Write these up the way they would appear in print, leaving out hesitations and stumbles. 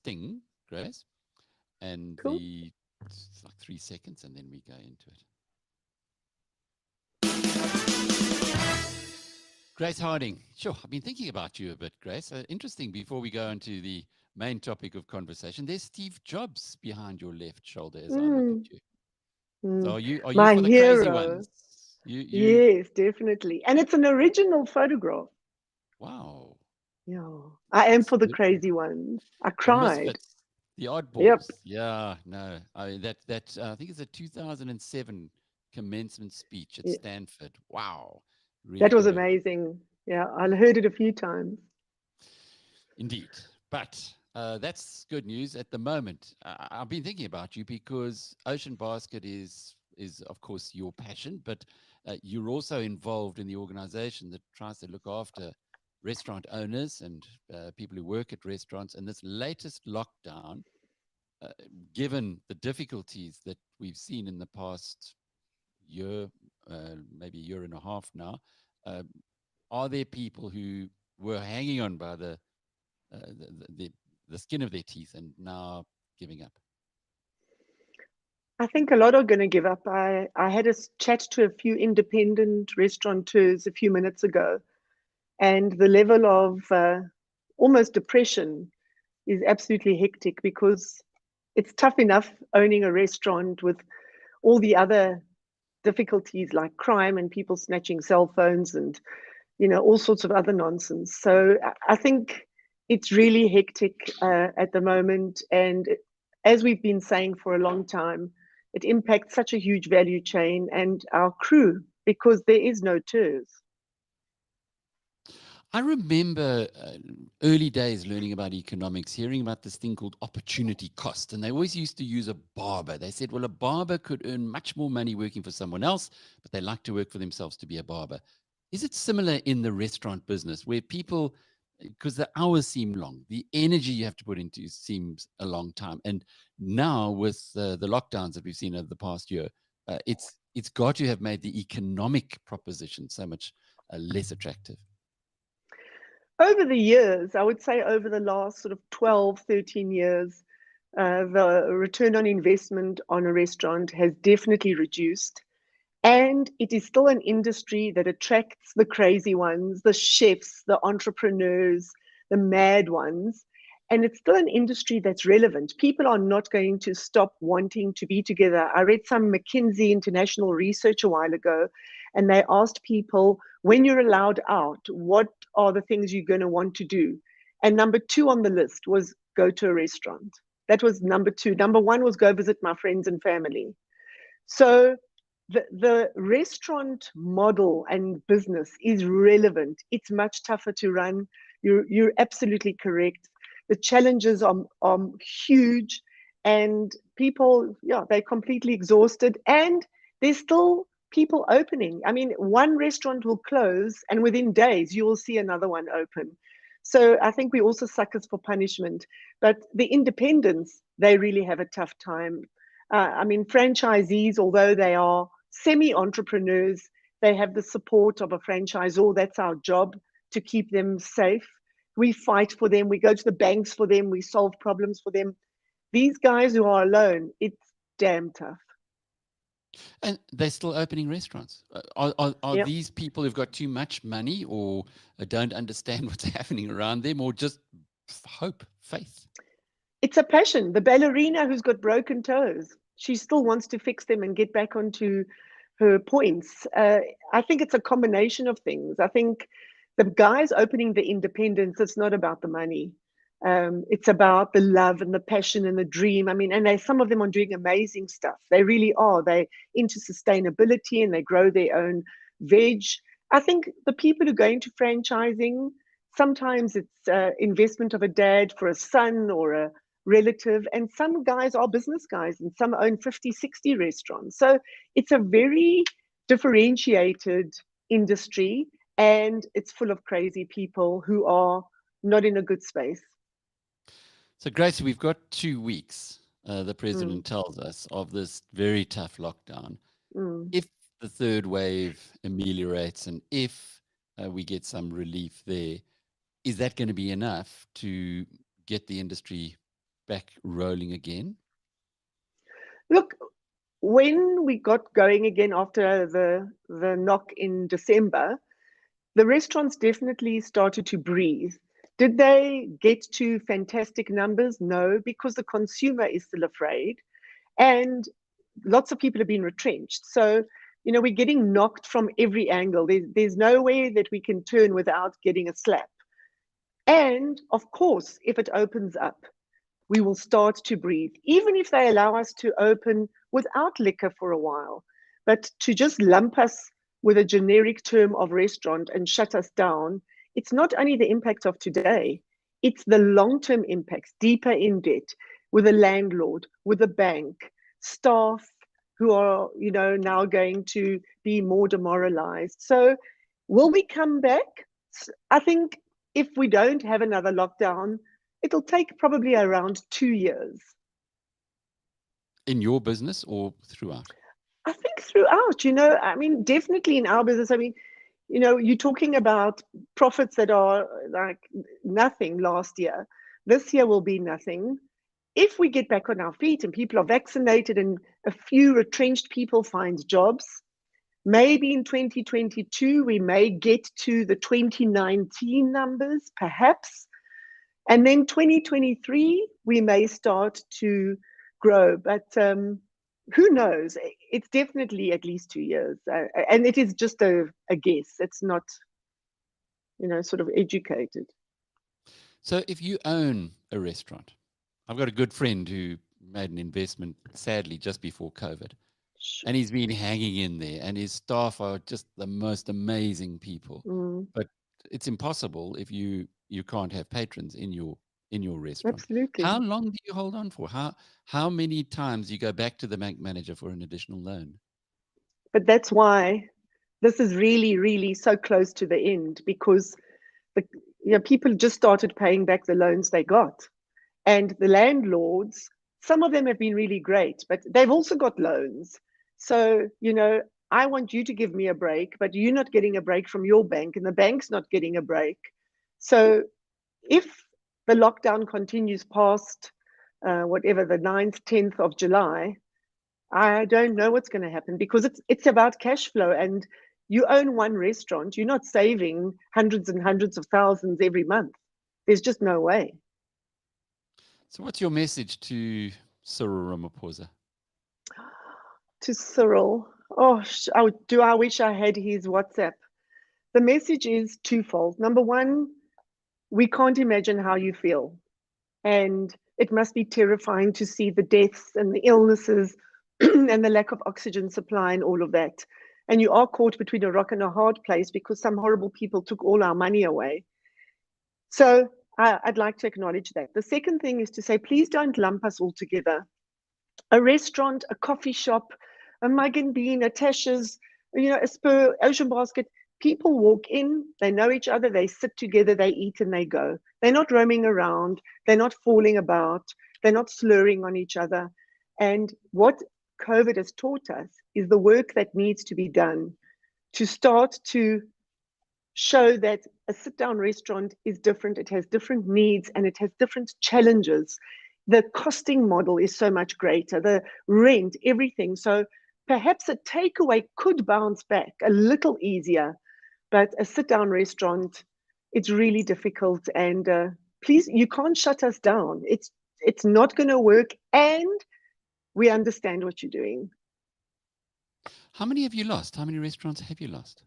sting, Grace, and Cool. it's like 3 seconds, and then we go into it. Grace Harding. Sure, I've been thinking about you a bit, Grace. Interesting, before we go into the main topic of conversation, there's Steve Jobs behind your left shoulder as I look Mm, at you. So mm. are you My for the crazy hero. ones? You Yes, definitely. And it's an original photograph. wow. Yeah. I am It's for the crazy ones. I the cried. misfits, the Yep. oddballs. Yeah, no. That I think it's a 2007 commencement speech at Yeah. Stanford. Wow. Really That was got it. amazing. Yeah, I heard it a few times. Indeed. But that's good news at the moment. I've been thinking about you because Ocean Basket is of course your passion, but you're also involved in the organization that tries to look after restaurant owners and people who work at restaurants. And this latest lockdown, uh, given the difficulties that we've seen in the past year, maybe a year and a half now, uh, are there people who were hanging on by uh, the, the, the skin of their teeth and now giving up? I think a lot are going to give up. I had a chat to a few independent restaurateurs a few minutes ago, and the level of almost depression is absolutely hectic because it's tough enough owning a restaurant with all the other difficulties like crime and people snatching cell phones and all sorts of other nonsense. So I think it's really hectic at the moment, and as we've been saying for a long time, it impacts such a huge value chain and our crew because there is no tours. I remember early days learning about economics, hearing about this thing called opportunity cost. And they always used to use a barber. They said, well, a barber could earn much more money working for someone else, but they like to work for themselves to be a barber. Is it similar in the restaurant business where people, because the hours seem long, the energy you have to put into seems a long time. And now with the lockdowns that we've seen over the past year, it's got to have made the economic proposition so much less attractive. Over the years, I would say over the last sort of 12, 13 years, the return on investment on a restaurant has definitely reduced. And it is still an industry that attracts the crazy ones, the chefs, the entrepreneurs, the mad ones. And it's still an industry that's relevant. People are not going to stop wanting to be together. I read some McKinsey international research a while ago, and they asked people, when you're allowed out, what are the things you're going to want to do? And number two on the list was go to a restaurant. That was number two. Number one was go visit my friends and family. So the restaurant model and business is relevant. It's much tougher to run. You're absolutely correct. The challenges are huge, and people, yeah, they're completely exhausted. And there's still people opening. I mean, one restaurant will close, and within days you will see another one open. So I think we also suckers for punishment. But the independents, they really have a tough time. I mean, franchisees, although they are semi entrepreneurs, they have the support of a franchisor. That's our job, to keep them safe. We fight for them. We go to the banks for them. We solve problems for them. These guys who are alone, it's damn tough. And they're still opening restaurants. Are Yeah. these people who've got too much money or don't understand what's happening around them or just hope, faith? It's a passion. The ballerina who's got broken toes, she still wants to fix them and get back onto her points. I think it's a combination of things. I think the guys opening the independents, it's not about the money. It's about the love and the passion and the dream. I mean, and some of them are doing amazing stuff. They really are. They into sustainability and they grow their own veg. I think the people who go into franchising, sometimes it's investment of a dad for a son or a relative, and some guys are business guys and some own 50, 60 restaurants. So it's a very differentiated industry, and it's full of crazy people who are not in a good space. So, Gracie, we've got 2 weeks, the Mm, president tells us, of this very tough lockdown. mm. If the third wave ameliorates and if we get some relief there, is that going to be enough to get the industry back rolling again? Look, when we got going again after the knock in December, the restaurants definitely started to breathe. Did they get to fantastic numbers? No, because the consumer is still afraid and lots of people have been retrenched. So, we're getting knocked from every angle. There's nowhere that we can turn without getting a slap. And of course, if it opens up, we will start to breathe, even if they allow us to open without liquor for a while. But to just lump us with a generic term of restaurant and shut us down, it's not only the impact of today, it's the long-term impacts, deeper in debt, with a landlord, with a bank, staff who are, now going to be more demoralized. So will we come back? I think if we don't have another lockdown, it'll take probably around 2 years. In your business or throughout? I think throughout, definitely in our business. You're talking about profits that are like nothing last year. This year will be nothing. If we get back on our feet and people are vaccinated and a few retrenched people find jobs, maybe in 2022, we may get to the 2019 numbers, perhaps. And then 2023, we may start to grow, but who knows? It's definitely at least 2 years. And it is just a guess. It's not, sort of educated. So if you own a restaurant, I've got a good friend who made an investment, sadly, just before COVID. Sure. And he's been hanging in there, and his staff are just the most amazing people. But it's impossible if you can't have patrons in your restaurant. Absolutely. How long do you hold on for? How many times you go back to the bank manager for an additional loan? But that's why this is really, really so close to the end, because people just started paying back the loans they got. And the landlords, some of them have been really great, but they've also got loans. So, I want you to give me a break, but you're not getting a break from your bank, and the bank's not getting a break. So if the lockdown continues past whatever, the 9th, 10th of July, I don't know what's going to happen, because it's about cash flow. And you own one restaurant, you're not saving hundreds and hundreds of thousands every month. There's just no way. So what's your message to Cyril Ramaphosa? To Cyril, I wish I had his WhatsApp. The message is twofold. Number one, we can't imagine how you feel. And it must be terrifying to see the deaths and the illnesses and the lack of oxygen supply and all of that. And you are caught between a rock and a hard place, because some horrible people took all our money away. So I'd like to acknowledge that. The second thing is to say, please don't lump us all together. A restaurant, a coffee shop, a Mug and Bean, a Tasha's, a Spur, Ocean Basket. People walk in, they know each other, they sit together, they eat and they go. They're not roaming around, they're not falling about, they're not slurring on each other. And what COVID has taught us is the work that needs to be done to start to show that a sit-down restaurant is different. It has different needs and it has different challenges. The costing model is so much greater, the rent, everything. So perhaps a takeaway could bounce back a little easier, but a sit-down restaurant, it's really difficult. And please, you can't shut us down. It's not going to work, and we understand what you're doing. How many have you lost? How many restaurants have you lost?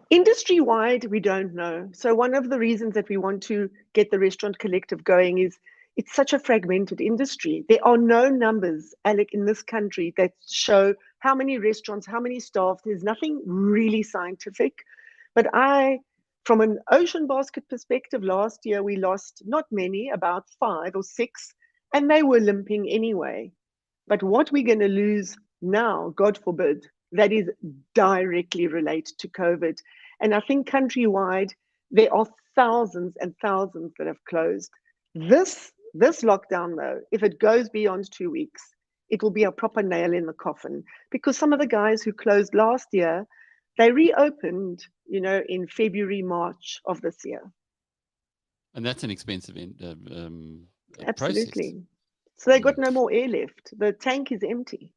Industry-wide, we don't know. So one of the reasons that we want to get the Restaurant Collective going is it's such a fragmented industry. There are no numbers, Alec, in this country that show how many restaurants, how many staff. There's nothing really scientific. But from an Ocean Basket perspective, last year we lost not many, about 5 or 6, and they were limping anyway. But what we're going to lose now, God forbid, that is directly related to COVID. And I think countrywide, there are thousands and thousands that have closed. This lockdown, though, if it goes beyond 2 weeks, it will be a proper nail in the coffin, because some of the guys who closed last year, they reopened, in February, March of this year. And that's an expensive process. Absolutely. So they got Mm. no more air left. The tank is empty.